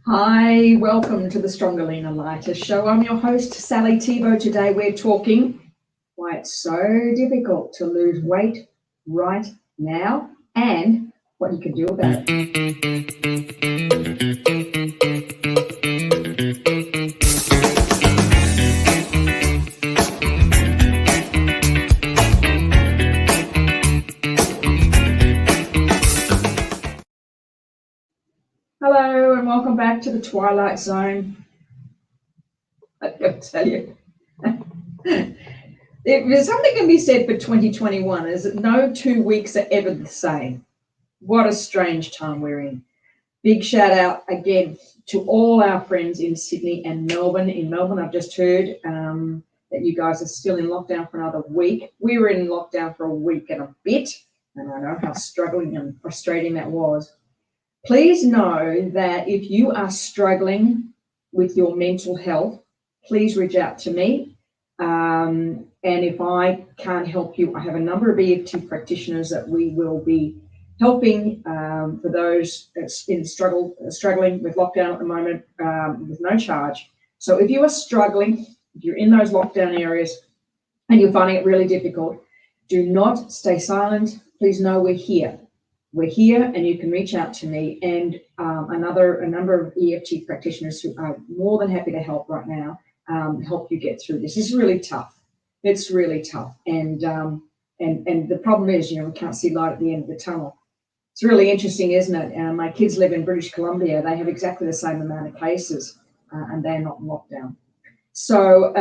Hi, welcome to the Stronger, Leaner, Lighter show. I'm your host, Sally Thibault. Today we're talking why it's so difficult to lose weight right now and what you can do about it. Hello and welcome back to the Twilight Zone. I've got to tell you, if something can be said for 2021 is that no 2 weeks are ever the same. What a strange time we're in. Big shout out again to all our friends in Sydney and Melbourne. In Melbourne, I've just heard that you guys are still in lockdown for another week. We were in lockdown for a week and a bit, and I know how struggling and frustrating that was. Please know that if you are struggling with your mental health, please reach out to me. And if I can't help you, I have a number of EFT practitioners that we will be helping for those in struggling with lockdown at the moment with no charge. So if you are struggling, if you're in those lockdown areas and you're finding it really difficult, do not stay silent. Please know we're here. We're here, and you can reach out to me and a number of EFT practitioners who are more than happy to help right now, help you get through this. This is really tough. It's really tough, and the problem is, we can't see light at the end of the tunnel. It's really interesting, isn't it? My kids live in British Columbia. They have exactly the same amount of cases, and they're not in lockdown. So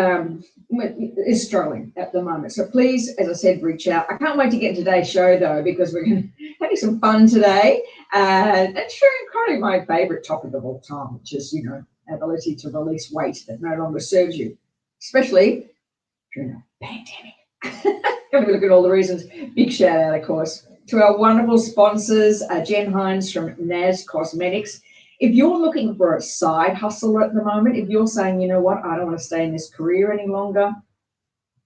is struggling at the moment. So please, as I said, reach out. I can't wait to get into today's show, though, because we're going to having some fun today and sharing probably my favourite topic of all time, which is, ability to release weight that no longer serves you, especially during a pandemic. Going to look at all the reasons. Big shout out, of course, to our wonderful sponsors, Jen Hines from NAS Cosmetics. If you're looking for a side hustle at the moment, if you're saying, you know what, I don't want to stay in this career any longer,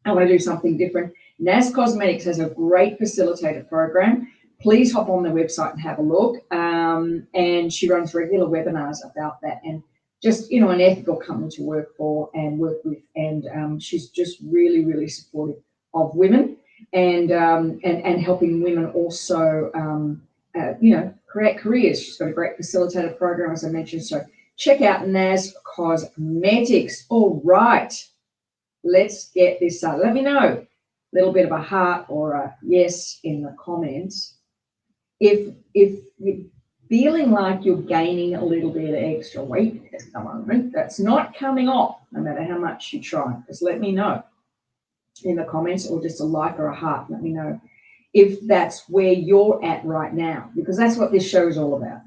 I want to do something different, NAS Cosmetics has a great facilitator program. Please hop on their website and have a look. And she runs regular webinars about that, and just, an ethical company to work for and work with. And she's just really, really supportive of women and helping women also, create careers. She's got a great facilitator program, as I mentioned. So check out NAS Cosmetics. All right, let's get this started. Let me know a little bit of a heart or a yes in the comments if you're feeling like you're gaining a little bit of extra weight at the moment that's not coming off, no matter how much you try. Just let me know in the comments, or just a like or a heart. Let me know if that's where you're at right now, because that's what this show is all about.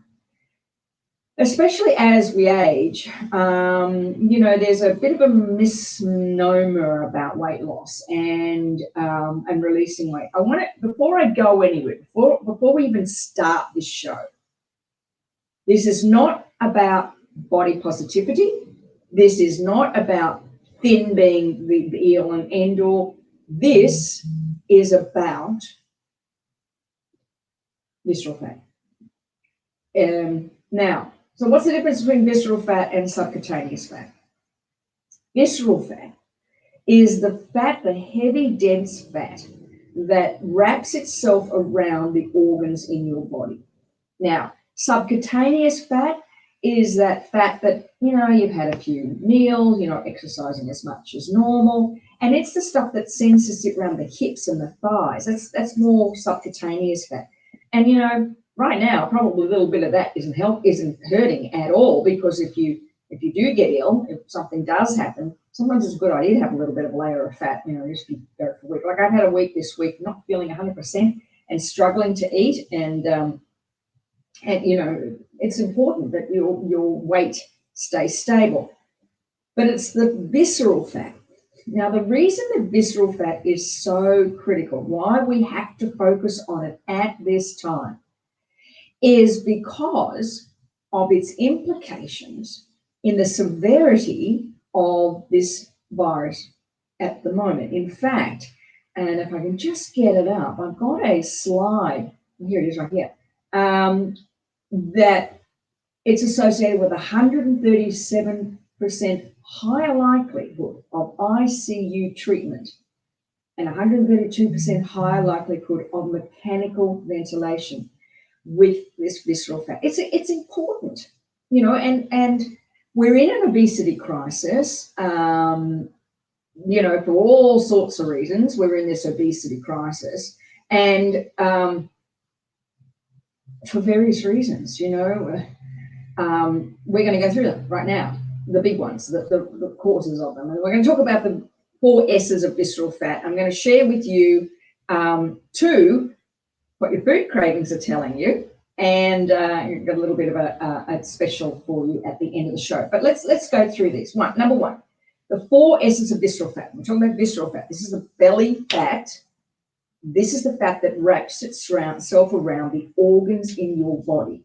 Especially as we age, there's a bit of a misnomer about weight loss and releasing weight. I want to, before I go anywhere, before we even start this show, this is not about body positivity. This is not about thin being the be all and end all. This is about visceral fat. Now, so what's the difference between visceral fat and subcutaneous fat? Visceral fat is the fat, the heavy, dense fat that wraps itself around the organs in your body. Now, subcutaneous fat is that fat that, you've had a few meals, you're not exercising as much as normal, and it's the stuff that tends to sit around the hips and the thighs. That's more subcutaneous fat. And, right now, probably a little bit of that isn't hurting at all, because if you do get ill, if something does happen, sometimes it's a good idea to have a little bit of a layer of fat, just to go for a week. Like I've had a week this week, not feeling 100% and struggling to eat, and it's important that your weight stays stable. But it's the visceral fat. Now, the reason the visceral fat is so critical, why we have to focus on it at this time, is because of its implications in the severity of this virus at the moment. In fact, and if I can just get it up, I've got a slide, here it is right here, that it's associated with 137% higher likelihood of ICU treatment and 132% higher likelihood of mechanical ventilation with this visceral fat. It's important, and we're in an obesity crisis, for all sorts of reasons. We're in this obesity crisis, and for various reasons, we're going to go through them right now, the big ones, the causes of them. And we're going to talk about the 4 S's of visceral fat. I'm going to share with you 2, what your food cravings are telling you, and you've got a little bit of a special for you at the end of the show. But let's go through these. Number 1, the 4 S's of visceral fat. We're talking about visceral fat. This is the belly fat. This is the fat that wraps itself around the organs in your body.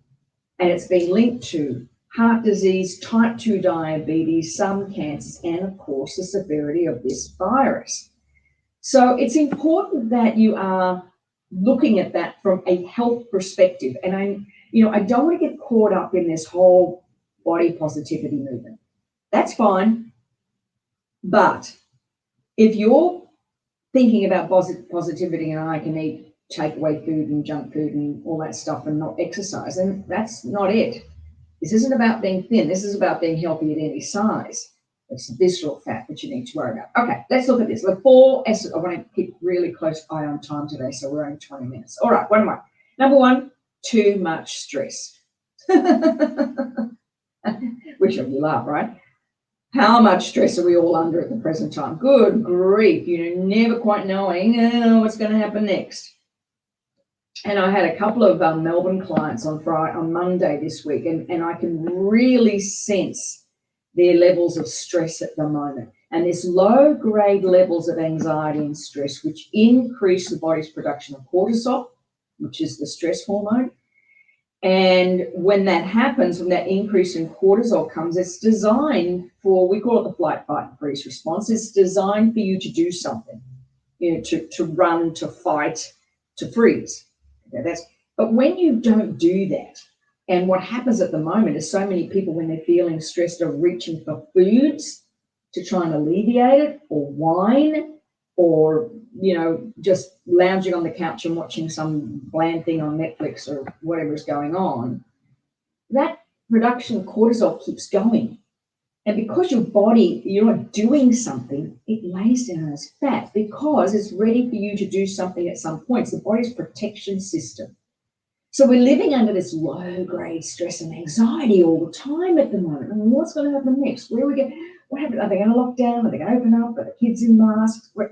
And it's been linked to heart disease, type 2 diabetes, some cancers, and of course the severity of this virus. So it's important that you are looking at that from a health perspective. And I don't want to get caught up in this whole body positivity movement. That's fine. But if you're thinking about positivity and I can eat takeaway food and junk food and all that stuff and not exercise, and that's not it. This isn't about being thin. This is about being healthy at any size. It's the visceral fat that you need to worry about. Okay, let's look at this. The 4 S's. I want to keep really close eye on time today, so we're only 20 minutes. All right, one more. Number 1, too much stress. Which of you laugh, right? How much stress are we all under at the present time? Good grief, never quite knowing what's going to happen next. And I had a couple of Melbourne clients on Monday this week, and I can really sense their levels of stress at the moment. And this low-grade levels of anxiety and stress, which increase the body's production of cortisol, which is the stress hormone. And when that happens, when that increase in cortisol comes, it's designed for, we call it the flight, fight, and freeze response. It's designed for you to do something, to run, to fight, to freeze. Okay, but when you don't do that, and what happens at the moment is so many people, when they're feeling stressed, are reaching for foods to try and alleviate it, or wine, or, just lounging on the couch and watching some bland thing on Netflix or whatever is going on. That production of cortisol keeps going. And because your body, you're not doing something, it lays down as fat because it's ready for you to do something at some point. It's the body's protection system. So we're living under this low-grade stress and anxiety all the time at the moment. And what's going to happen next? Where are we going? What happened? Are they going to lock down? Are they going to open up? Are the kids in masks? Like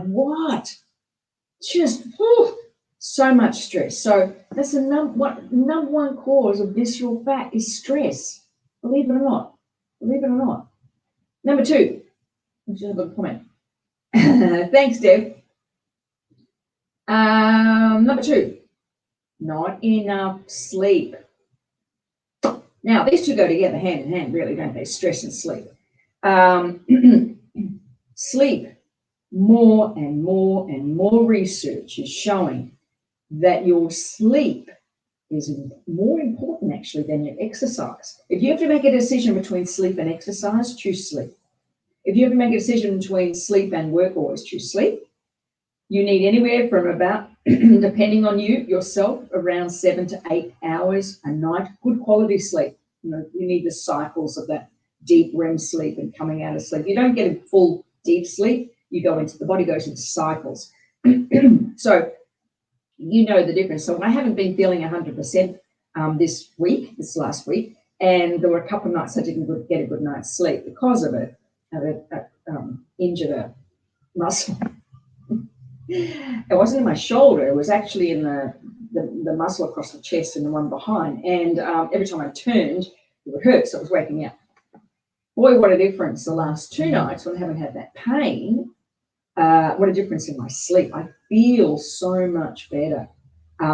what? Just so much stress. So that's the number 1 cause of visceral fat is stress. Believe it or not. Number 2, which is a good comment. Thanks, Deb. Number 2, not enough sleep. Now, these two go together hand in hand, really, don't they? Stress and sleep. Sleep, more and more research is showing that your sleep is more important, actually, than your exercise. If you have to make a decision between sleep and exercise, choose sleep. If you have to make a decision between sleep and work, always choose sleep. You need anywhere from about, depending on yourself, around 7 to 8 hours a night, good quality sleep. You need the cycles of that deep REM sleep and coming out of sleep. You don't get a full deep sleep. The body goes into cycles. So the difference. So I haven't been feeling 100% this last week, and there were a couple of nights I didn't get a good night's sleep because of it. I injured a muscle. It wasn't in my shoulder. It was actually in the muscle across the chest and the one behind. And every time I turned, it would hurt. So it was waking me up. Boy, what a difference the last 2 nights when I haven't had that pain. What a difference in my sleep. I feel so much better.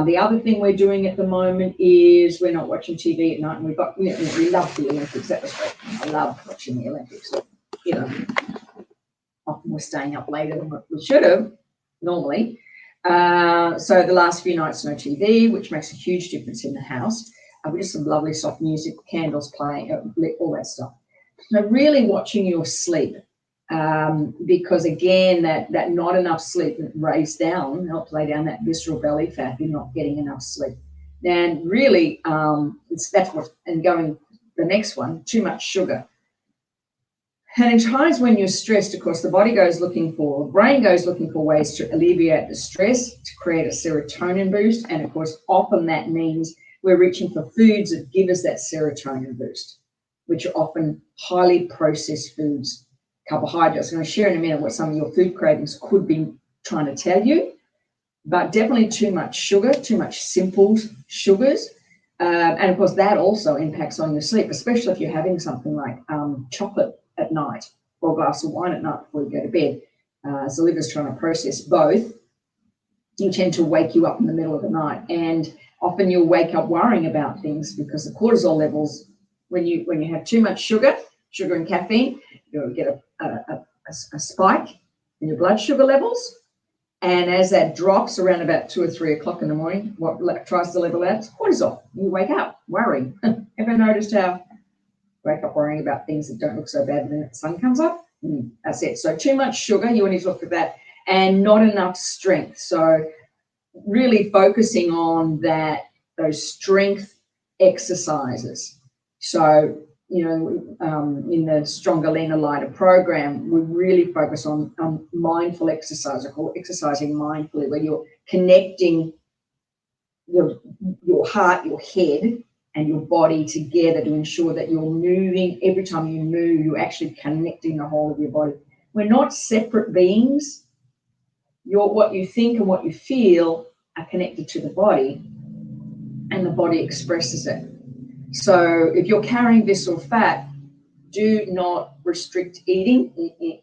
The other thing we're doing at the moment is we're not watching TV at night, and we love the Olympics. That was great. I love watching the Olympics. Often we're staying up later than what we should have normally. So the last few nights, no TV, which makes a huge difference in the house. with just some lovely soft music, candles playing, all that stuff. So really watching your sleep, because again, that not enough sleep helps lay down that visceral belly fat. You're not getting enough sleep. And really, going the next one, too much sugar. And in times when you're stressed, of course, the brain goes looking for ways to alleviate the stress, to create a serotonin boost. And of course, often that means we're reaching for foods that give us that serotonin boost, which are often highly processed foods, carbohydrates. I'm going to share in a minute what some of your food cravings could be trying to tell you, but definitely too much sugar, too much simple sugars. And of course, that also impacts on your sleep, especially if you're having something like chocolate at night or a glass of wine at night before you go to bed. So the liver's trying to process both. You tend to wake you up in the middle of the night, and often you'll wake up worrying about things because the cortisol levels, when you have too much sugar and caffeine, you'll get a spike in your blood sugar levels. And as that drops around about 2 or 3 o'clock in the morning, what tries to level out is cortisol. You wake up worrying. Ever noticed how wake up worrying about things that don't look so bad, and then the sun comes up? That's it. So too much sugar, you want to look at that, and not enough strength. So really focusing on those strength exercises. So, in the Stronger, Leaner, Lighter program, we really focus on mindful exercise. I call it exercising mindfully, where you're connecting your heart, your head, and your body together to ensure that you're moving. Every time you move, you're actually connecting the whole of your body. We're not separate beings. What you think and what you feel are connected to the body, and the body expresses it. So if you're carrying visceral fat, do not restrict eating.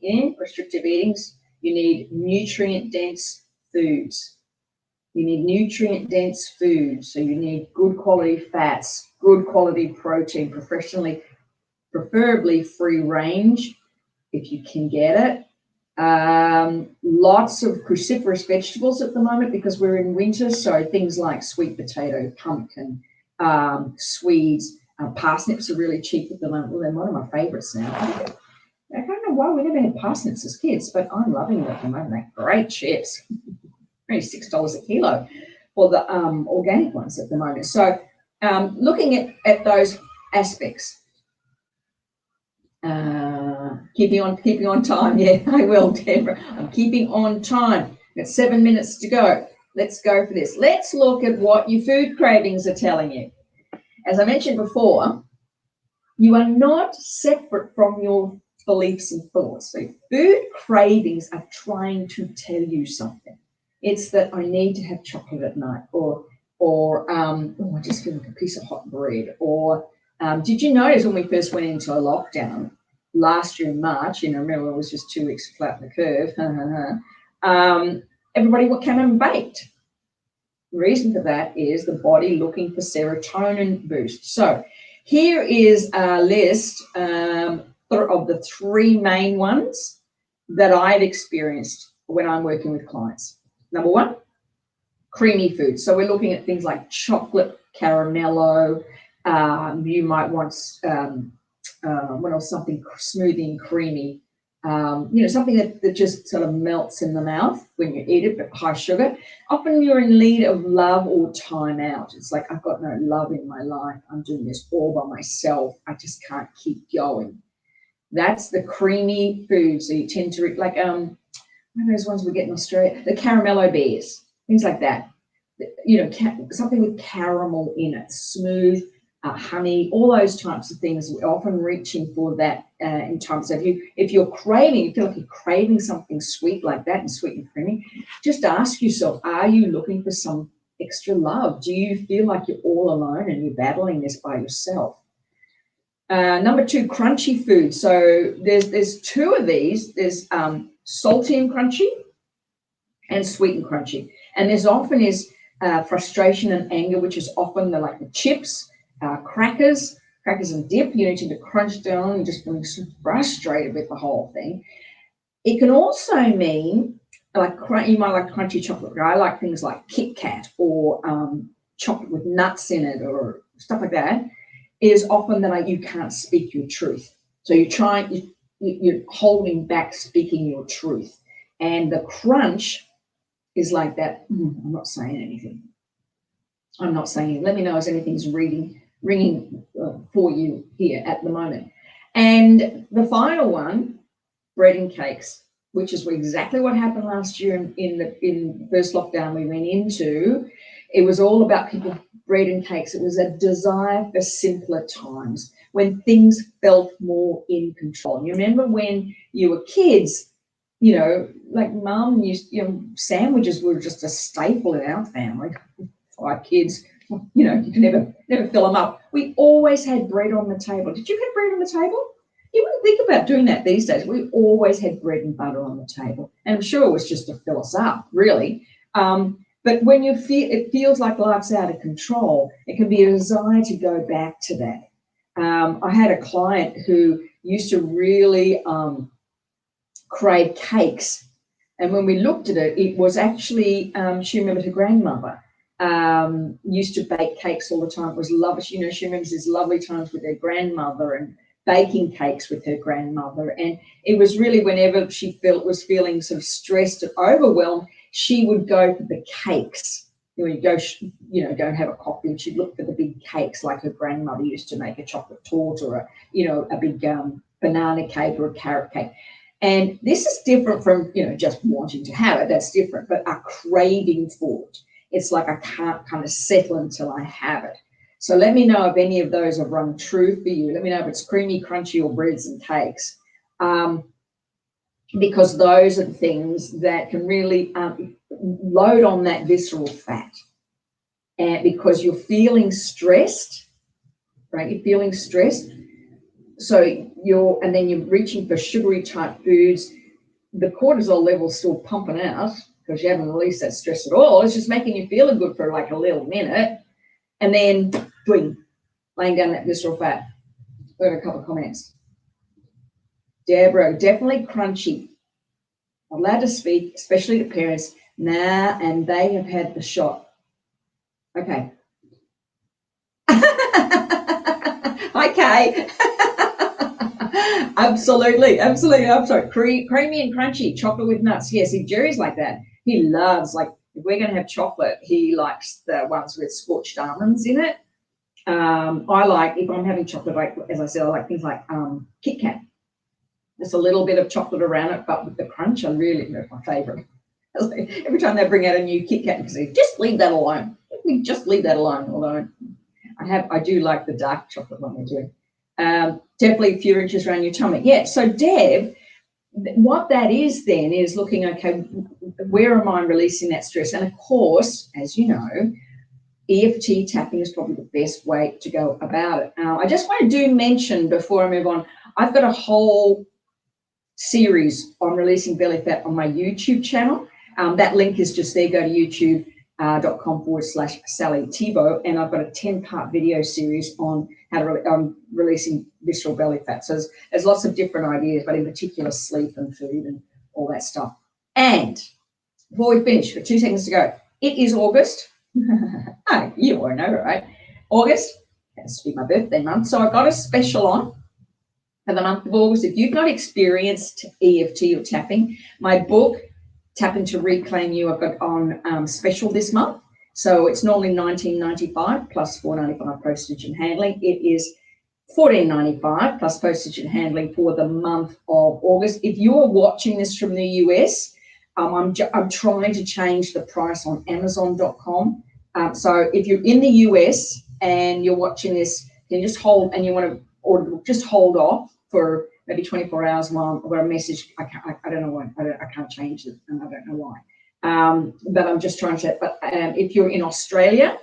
In restrictive eatings, you need nutrient-dense foods. So you need good quality fats, good quality protein, preferably free range if you can get it. Lots of cruciferous vegetables at the moment because we're in winter, so things like sweet potato, pumpkin, Swedes, parsnips are really cheap at the moment. Well, they're one of my favorites now. I don't know why we never had parsnips as kids, but I'm loving them at the moment. They're great chips. Only $6 a kilo for the organic ones at the moment. So looking at those aspects. Keeping on time. Yeah, I will, Deborah. I'm keeping on time. Got 7 minutes to go. Let's go for this. Let's look at what your food cravings are telling you. As I mentioned before, you are not separate from your beliefs and thoughts. So food cravings are trying to tell you something. It's that I need to have chocolate at night, or I just feel like a piece of hot bread. Or did you notice when we first went into a lockdown last year in March, remember it was just 2 weeks to flatten the curve, everybody came home and baked. The reason for that is the body looking for serotonin boost. So here is a list of the 3 main ones that I've experienced when I'm working with clients. Number 1, creamy food. So we're looking at things like chocolate, caramello. You might want something smoothie and creamy. Something that just sort of melts in the mouth when you eat it, but high sugar. Often you're in need of love or time out. It's like, I've got no love in my life. I'm doing this all by myself. I just can't keep going. That's the creamy food. So you tend to, like, one of those ones we get in Australia, the caramello bears, things like that. Something with caramel in it, smooth, honey, all those types of things. We're often reaching for that in times. So if you're craving, you feel like you're craving something sweet like that and sweet and creamy, just ask yourself, are you looking for some extra love? Do you feel like you're all alone and you're battling this by yourself? Number 2, crunchy food. So there's 2 of these. There's salty and crunchy and sweet and crunchy. And there's often is frustration and anger, which is often the chips, crackers and dip. You need to crunch down and just being so frustrated with the whole thing. It can also mean you might like crunchy chocolate. I like things like Kit Kat or chocolate with nuts in it, or stuff like that, is often that you can't speak your truth. So you're holding back speaking your truth. And the crunch is like that. I'm not saying anything. I'm not saying it. Let me know if anything's ringing for you here at the moment. And the final one, bread and cakes, which is exactly what happened last year in the first lockdown we went into. It was all about people, bread and cakes. It was a desire for simpler times when things felt more in control. You remember when you were kids, like mum used, sandwiches were just a staple in our family. 5 kids, you can never fill them up. We always had bread on the table. Did you have bread on the table? You wouldn't think about doing that these days. We always had bread and butter on the table. And I'm sure it was just to fill us up, really. But when it feels like life's out of control, it can be a desire to go back to that. I had a client who used to really crave cakes. And when we looked at it, it was actually, she remembered her grandmother used to bake cakes all the time. It was lovely. She remembers these lovely times with her grandmother and baking cakes with her grandmother. And it was really whenever she was feeling sort of stressed and overwhelmed, she would go for the cakes. You'd go and have a coffee, and she'd look for the big cakes like her grandmother used to make, a chocolate torte or a big banana cake or a carrot cake. And this is different from, just wanting to have it. That's different, but a craving for it. It's like I can't kind of settle until I have it. So let me know if any of those have rung true for you. Let me know if it's creamy, crunchy, or breads and cakes, because those are the things that can really load on that visceral fat. And because you're feeling stressed, right? You're feeling stressed. So and then you're reaching for sugary type foods. The cortisol level's still pumping out because you haven't released that stress at all. It's just making you feel good for like a little minute. And then, boom, laying down that visceral fat. We've got a couple of comments. Deborah, definitely crunchy. Allowed to speak, especially to parents. Nah, and they have had the shot. Okay. Hi, Kay. Absolutely. I'm sorry. Creamy and crunchy, chocolate with nuts. Yes, if Jerry's like that, he loves, like, if we're going to have chocolate, he likes the ones with scorched almonds in it. I like, if I'm having chocolate, like, as I said, I like things like Kit Kat. There's a little bit of chocolate around it, but with the crunch, that's my favourite. Every time they bring out a new Kit Kat, because just leave that alone. Just leave that alone. Although I do like the dark chocolate one they're doing. Definitely a few inches around your tummy. Yeah. So Deb, what that is then is looking, okay, where am I releasing that stress? And of course, as you know, EFT tapping is probably the best way to go about it. I just want to mention before I move on, I've got a whole series on releasing belly fat on my YouTube channel. That link is just there. Go to youtube.com/Sally Thibault, and I've got a 10-part video series on how to releasing visceral belly fat. So there's lots of different ideas, but in particular sleep and food and all that stuff. And before we finish, got 2 seconds to go. It is August. Oh, you all know, right? August has to be my birthday month, so I got a special on for the month of August. If you've not experienced EFT or tapping, my book, Tapping to Reclaim You, I've got on special this month. So it's normally $19.95 plus $4.95 postage and handling. It is $14.95 plus postage and handling for the month of August. If you're watching this from the US, I'm trying to change the price on Amazon.com. So if you're in the US and you're watching this, then just hold, and you want to order, just hold off for maybe 24 hours while I've got a message. I don't know why. I can't change it, and I don't know why. But I'm just trying to. But if you're in Australia,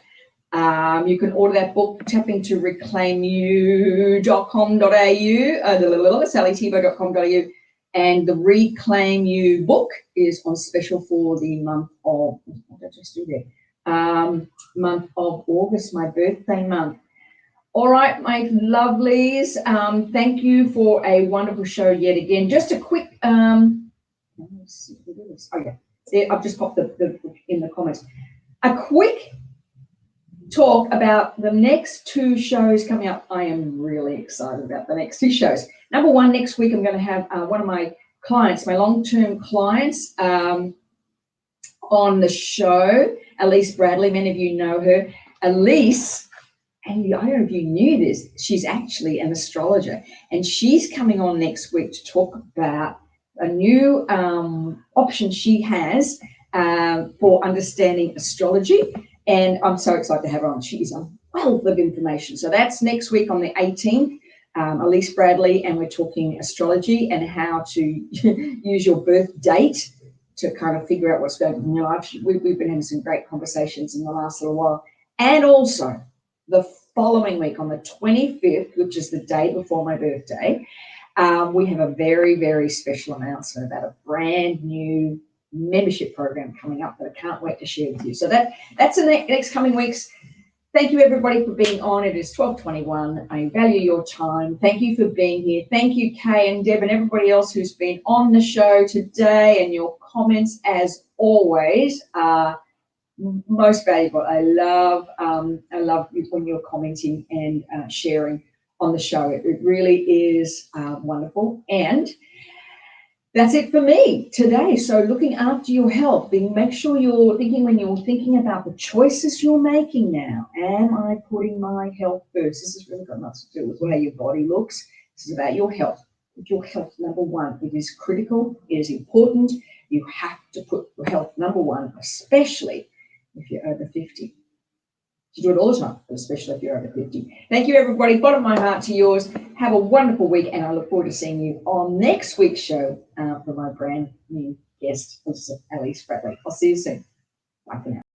you can order that book, tappingtoreclaimu.com.au, sallythibault.com.au, and the Reclaim You book is on special for the month of. What did I just do there? Month of August, my birthday month. All right, my lovelies. Thank you for a wonderful show yet again. Just a quick. Let's see what it is. Oh yeah, I've just popped the in the comments. A quick talk about the next 2 shows coming up. I am really excited about the next 2 shows. Number 1, next week I'm going to have one of my clients, my long-term clients, on the show, Elise Bradley. Many of you know her. Elise, and I don't know if you knew this, she's actually an astrologer, and she's coming on next week to talk about a new option she has for understanding astrology. And I'm so excited to have her on. She's a wealth of information. So that's next week on the 18th, Elise Bradley, and we're talking astrology and how to use your birth date to kind of figure out what's going on in your life. We've been having some great conversations in the last little while. And also the following week on the 25th, which is the day before my birthday, we have a very, very special announcement about a brand new membership program coming up that I can't wait to share with you. So that's in the next coming weeks. Thank you, everybody, for being on. It is 12:21. I value your time. Thank you for being here. Thank you, Kay and Deb and everybody else who's been on the show today, and your comments, as always, are most valuable. I love when you're commenting and sharing on the show. It really is wonderful. And that's it for me today. So looking after your health, make sure you're thinking, when you're thinking about the choices you're making now, am I putting my health first? This has really got nothing to do with how your body looks. This is about your health. Put your health number 1. It is critical. It is important. You have to put your health number 1, especially if you're over 50. You do it all the time, but especially if you're over 50. Thank you, everybody. Bottom of my heart to yours. Have a wonderful week, and I look forward to seeing you on next week's show for my brand new guest, Elise Bradley. I'll see you soon. Bye for now.